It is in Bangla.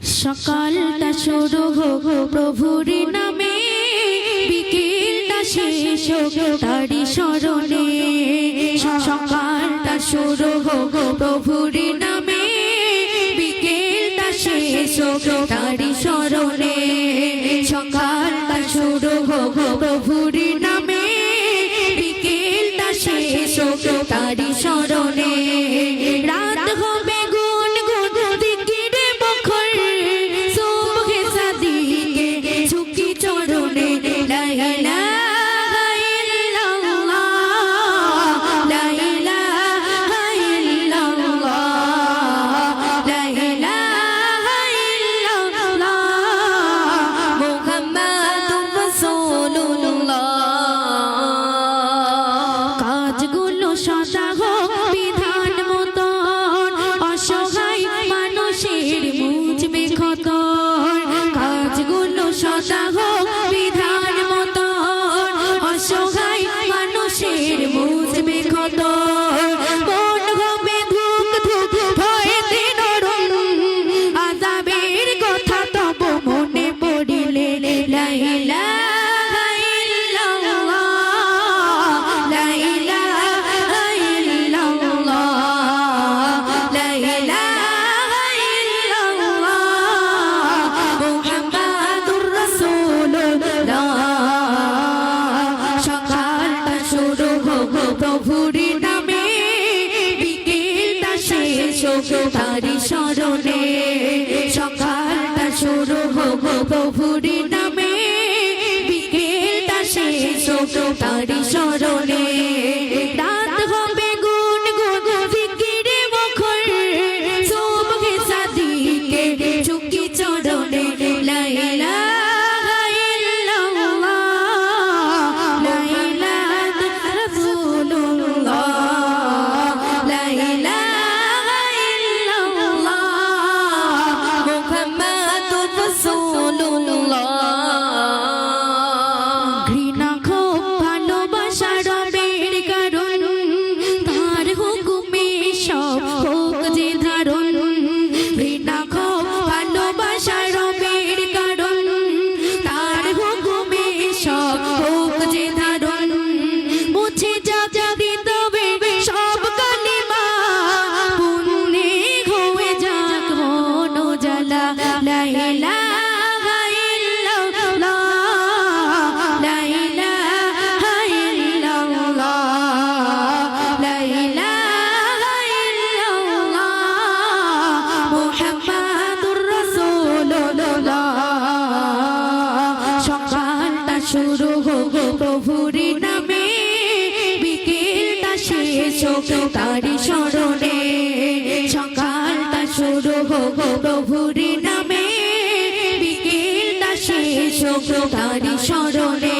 সকালটা শুরু হোক প্রভুর নামে, বিকেলটা শেষ হোক তারি স্মরণে। সকালটা শুরু হোক প্রভুর নামে, বিকেলটা শেষ হোক তারি স্মরণে। সকালটা শুরু হোক প্রভুর নামে, বিকেলটা শেষ হোক তারি স্মরণে। রাত হবে গুন গুন দিকিরে মুখর, সুবহে সাদিকে ঝুঁকি চরণে। লা ইলাহা ইল্লাল্লাহ, লা ইলাহা ইল্লাল্লাহ, লা ইলাহা ইল্লাল্লাহ, মুহাম্মাদুর রাসূলুল্লাহ। কাজগুলো সদা হোক বিধান মতন, অসহায় মানুষের মুছবে ক্ষতন। কাজগুলো সদা হোক বিধান মতন, অসহায় মানুষের মুছবে ক্ষতন। মন হবে ধুক ধুক ভয়েতে নরম, আযাবের কথা তব মনে পড়িলে। লা ইলাহা ইল্লাল্লাহ, লা ইলাহা ইল্লাল্লাহ, লা ইলাহা ইল্লাল্লাহ, মুহাম্মাদুর রাসূলুল্লাহ। সকালটা শুরু হোক প্রভুর নামে, বিকেলটা শেষ হোক তারি স্মরণে। সকালটা শুরু হোক প্রভুর নামে, বিকেলটা শেষ হোক তারি স্মরণে। রাত হবে গুন গুন জিকিরে মুখর, সুবহে সাদিকে ঝুঁকি চরণে। লা ইলাহা ইল্লাল্লাহ, লা ইলাহা রাসূলুল্লাহ, লা ইলাহা ইল্লাল্লাহ, মুহাম্মাদুর রাসূলুল্লাহ। ঘৃণা ক্ষোভ ভালোবাসা রবের কারণ, তার হুকুমে সব হোক যে ধারণ। ঘৃণা ক্ষোভ ভালোবাসা রবের কারণ, তার হুকুমে সব হোক যে ধারণ। মুছে যাক হৃদয়ে সব কালিমা, পুণ্যে হয়ে যাক মন জ্বালা। লা ইলাহা ইল্লাল্লাহ, লা ইলাহা ইল্লাল্লাহ, লা ইলাহা ইল্লাল্লাহ, মুহাম্মাদুর রাসূলুল্লাহ। সকালটা শুরু হোক প্রভুর নামে, বিকেলটা শেষ হোক তারি স্মরণে। সকালটা শুরু হোক প্রভুর নামে, বিকেলটা শেষ হোক তারি স্মরণে।